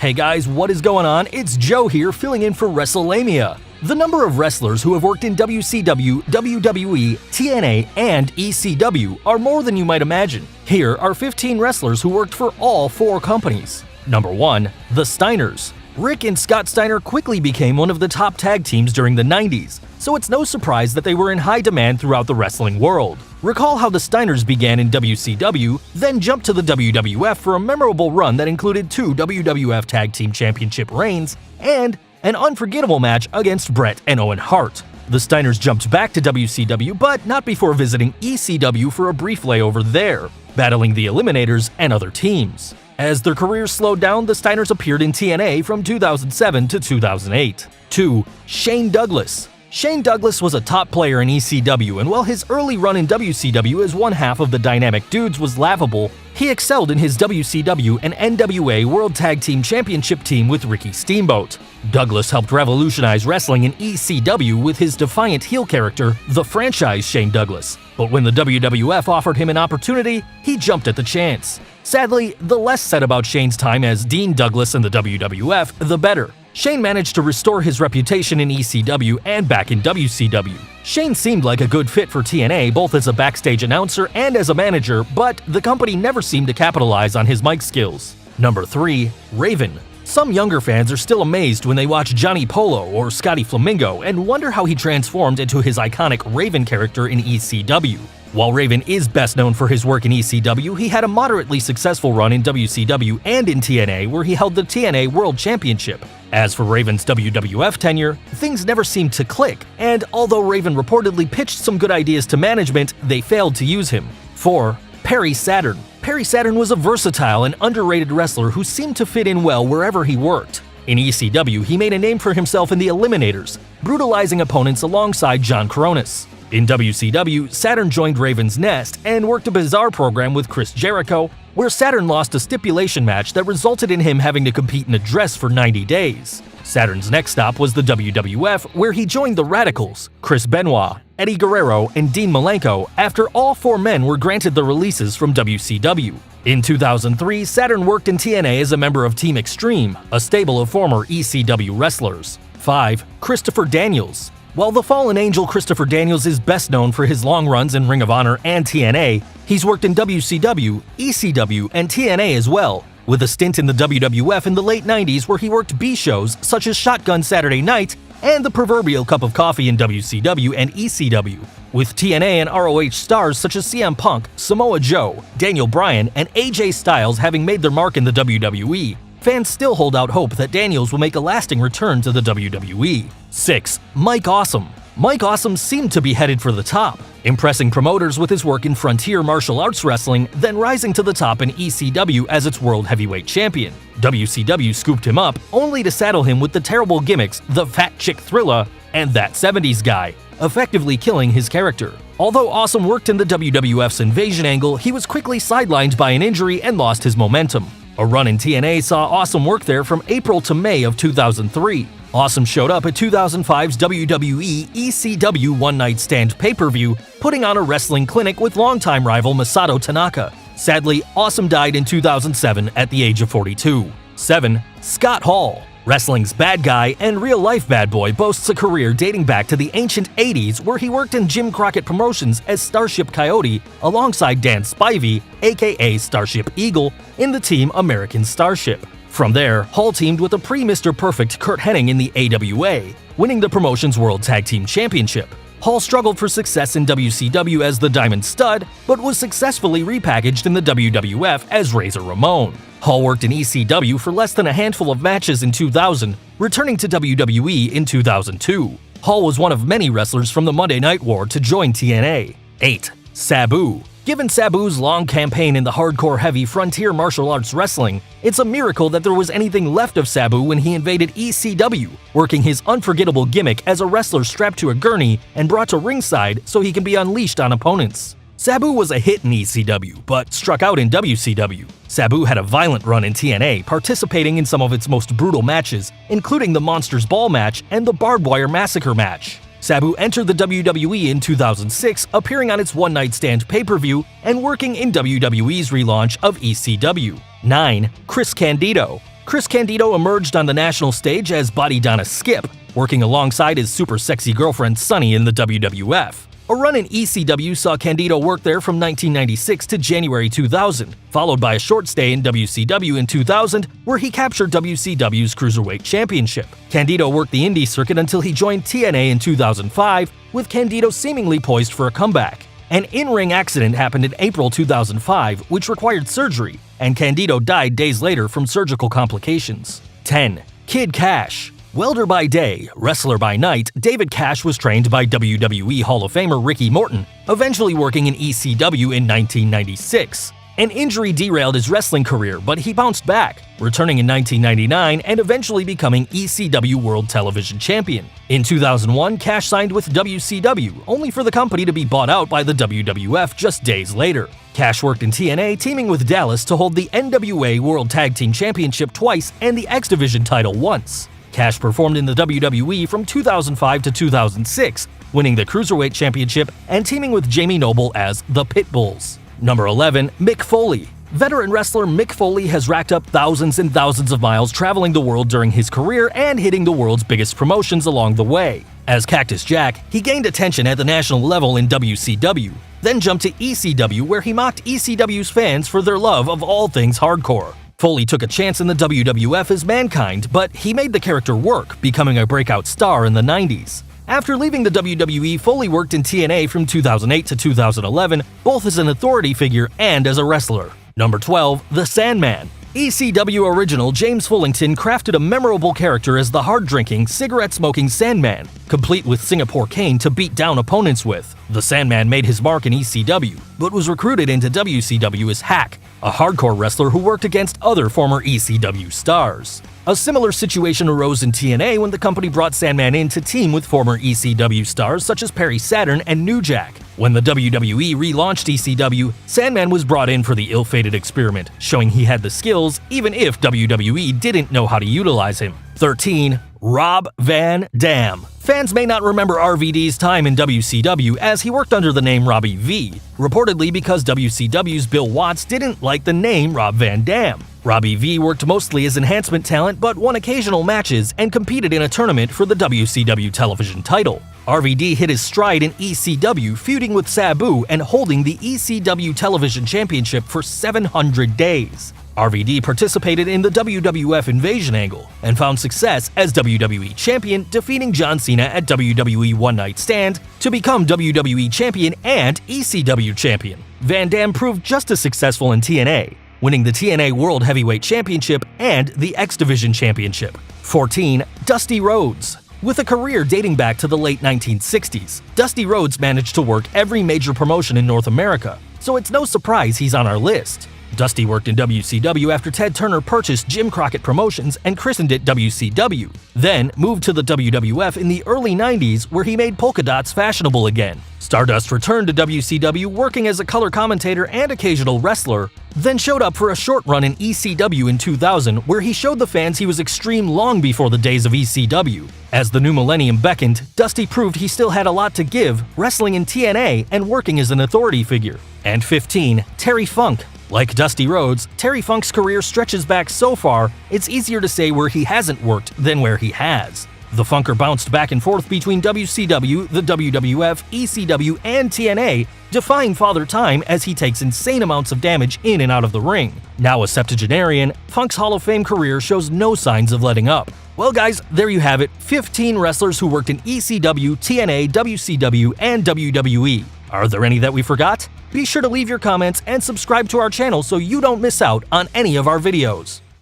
Hey guys, what is going on? It's Joe here filling in for Wrestlemania. The number of wrestlers who have worked in WCW, WWE, TNA, and ECW are more than you might imagine. Here are 15 wrestlers who worked for all four companies. Number 1. The Steiners. Rick and Scott Steiner quickly became one of the top tag teams during the 90s, so it's no surprise that they were in high demand throughout the wrestling world. Recall how the Steiners began in WCW, then jumped to the WWF for a memorable run that included 2 WWF Tag Team Championship reigns and an unforgettable match against Bret and Owen Hart. The Steiners jumped back to WCW, but not before visiting ECW for a brief layover there, battling the Eliminators and other teams. As their careers slowed down, the Steiners appeared in TNA from 2007 to 2008. 2. Shane Douglas. Shane Douglas was a top player in ECW, and while his early run in WCW as one half of the Dynamic Dudes was laughable, he excelled in his WCW and NWA World Tag Team Championship team with Ricky Steamboat. Douglas helped revolutionize wrestling in ECW with his defiant heel character, the franchise Shane Douglas. But when the WWF offered him an opportunity, he jumped at the chance. Sadly, the less said about Shane's time as Dean Douglas in the WWF, the better. Shane managed to restore his reputation in ECW and back in WCW. Shane seemed like a good fit for TNA both as a backstage announcer and as a manager, but the company never seemed to capitalize on his mic skills. Number 3. Raven. Some younger fans are still amazed when they watch Johnny Polo or Scotty Flamingo and wonder how he transformed into his iconic Raven character in ECW. While Raven is best known for his work in ECW, he had a moderately successful run in WCW and in TNA where he held the TNA World Championship. As for Raven's WWF tenure, things never seemed to click, and although Raven reportedly pitched some good ideas to management, they failed to use him. 4. Perry Saturn. Perry Saturn was a versatile and underrated wrestler who seemed to fit in well wherever he worked. In ECW, he made a name for himself in the Eliminators, brutalizing opponents alongside John Koronis. In WCW, Saturn joined Raven's Nest and worked a bizarre program with Chris Jericho, where Saturn lost a stipulation match that resulted in him having to compete in a dress for 90 days. Saturn's next stop was the WWF, where he joined the Radicals, Chris Benoit, Eddie Guerrero, and Dean Malenko after all 4 men were granted the releases from WCW. In 2003, Saturn worked in TNA as a member of Team Extreme, a stable of former ECW wrestlers. 5. Christopher Daniels. While the Fallen Angel Christopher Daniels is best known for his long runs in Ring of Honor and TNA, he's worked in WCW, ECW, and TNA as well, with a stint in the WWF in the late 90s where he worked B-shows such as Shotgun Saturday Night and the proverbial cup of coffee in WCW and ECW. With TNA and ROH stars such as CM Punk, Samoa Joe, Daniel Bryan, and AJ Styles having made their mark in the WWE, fans still hold out hope that Daniels will make a lasting return to the WWE. 6. Mike Awesome. Mike Awesome seemed to be headed for the top, impressing promoters with his work in Frontier Martial Arts Wrestling, then rising to the top in ECW as its World Heavyweight Champion. WCW scooped him up, only to saddle him with the terrible gimmicks The Fat Chick Thrilla and That 70s Guy, effectively killing his character. Although Awesome worked in the WWF's Invasion angle, he was quickly sidelined by an injury and lost his momentum. A run in TNA saw Awesome work there from April to May of 2003. Awesome showed up at 2005's WWE ECW One Night Stand pay-per-view, putting on a wrestling clinic with longtime rival Masato Tanaka. Sadly, Awesome died in 2007 at the age of 42. 7. Scott Hall. Wrestling's bad guy and real-life bad boy boasts a career dating back to the ancient 80s where he worked in Jim Crockett Promotions as Starship Coyote alongside Dan Spivey, aka Starship Eagle, in the team American Starship. From there, Hall teamed with a pre-Mr. Perfect Curt Hennig in the AWA, winning the promotion's World Tag Team Championship. Hall struggled for success in WCW as the Diamond Stud, but was successfully repackaged in the WWF as Razor Ramon. Hall worked in ECW for less than a handful of matches in 2000, returning to WWE in 2002. Hall was one of many wrestlers from the Monday Night War to join TNA. 8. Sabu. Given Sabu's long campaign in the hardcore heavy Frontier Martial Arts Wrestling, it's a miracle that there was anything left of Sabu when he invaded ECW, working his unforgettable gimmick as a wrestler strapped to a gurney and brought to ringside so he can be unleashed on opponents. Sabu was a hit in ECW, but struck out in WCW. Sabu had a violent run in TNA, participating in some of its most brutal matches, including the Monsters Ball match and the Barbed Wire Massacre match. Sabu entered the WWE in 2006, appearing on its One Night Stand pay-per-view and working in WWE's relaunch of ECW. 9. Chris Candido. Chris Candido emerged on the national stage as Body Donna Skip, working alongside his super sexy girlfriend Sunny in the WWF. A run in ECW saw Candido work there from 1996 to January 2000, followed by a short stay in WCW in 2000, where he captured WCW's Cruiserweight Championship. Candido worked the indie circuit until he joined TNA in 2005, with Candido seemingly poised for a comeback. An in-ring accident happened in April 2005, which required surgery, and Candido died days later from surgical complications. 10. Kid Kash. Welder by day, wrestler by night, David Kash was trained by WWE Hall of Famer Ricky Morton, eventually working in ECW in 1996. An injury derailed his wrestling career, but he bounced back, returning in 1999 and eventually becoming ECW World Television Champion. In 2001, Kash signed with WCW, only for the company to be bought out by the WWF just days later. Kash worked in TNA, teaming with Dallas to hold the NWA World Tag Team Championship twice and the X Division title once. Kash performed in the WWE from 2005 to 2006, winning the Cruiserweight Championship and teaming with Jamie Noble as the Pitbulls. Number 11. Mick Foley. Veteran wrestler Mick Foley has racked up thousands and thousands of miles traveling the world during his career and hitting the world's biggest promotions along the way. As Cactus Jack, he gained attention at the national level in WCW, then jumped to ECW where he mocked ECW's fans for their love of all things hardcore. Foley took a chance in the WWF as Mankind, but he made the character work, becoming a breakout star in the 90s. After leaving the WWE, Foley worked in TNA from 2008 to 2011, both as an authority figure and as a wrestler. Number 12. The Sandman. ECW original James Fullington crafted a memorable character as the hard-drinking, cigarette-smoking Sandman, complete with Singapore cane to beat down opponents with. The Sandman made his mark in ECW, but was recruited into WCW as Hack, a hardcore wrestler who worked against other former ECW stars. A similar situation arose in TNA when the company brought Sandman in to team with former ECW stars such as Perry Saturn and New Jack. When the WWE relaunched ECW, Sandman was brought in for the ill-fated experiment, showing he had the skills even if WWE didn't know how to utilize him. 13. Rob Van Dam. Fans may not remember RVD's time in WCW as he worked under the name Robbie V, reportedly because WCW's Bill Watts didn't like the name Rob Van Dam. Robbie V worked mostly as enhancement talent but won occasional matches and competed in a tournament for the WCW television title. RVD hit his stride in ECW, feuding with Sabu and holding the ECW television championship for 700 days. RVD participated in the WWF Invasion angle and found success as WWE Champion, defeating John Cena at WWE One Night Stand to become WWE Champion and ECW Champion. Van Dam proved just as successful in TNA, winning the TNA World Heavyweight Championship and the X Division Championship. 14. Dusty Rhodes. With a career dating back to the late 1960s, Dusty Rhodes managed to work every major promotion in North America, so it's no surprise he's on our list. Dusty worked in WCW after Ted Turner purchased Jim Crockett Promotions and christened it WCW, then moved to the WWF in the early 90s where he made polka dots fashionable again. Stardust returned to WCW working as a color commentator and occasional wrestler, then showed up for a short run in ECW in 2000 where he showed the fans he was extreme long before the days of ECW. As the new millennium beckoned, Dusty proved he still had a lot to give, wrestling in TNA and working as an authority figure. And 15. Terry Funk. Like Dusty Rhodes, Terry Funk's career stretches back so far, it's easier to say where he hasn't worked than where he has. The Funker bounced back and forth between WCW, the WWF, ECW, and TNA, defying Father Time as he takes insane amounts of damage in and out of the ring. Now a septuagenarian, Funk's Hall of Fame career shows no signs of letting up. Well guys, there you have it, 15 wrestlers who worked in ECW, TNA, WCW, and WWE. Are there any that we forgot? Be sure to leave your comments and subscribe to our channel so you don't miss out on any of our videos.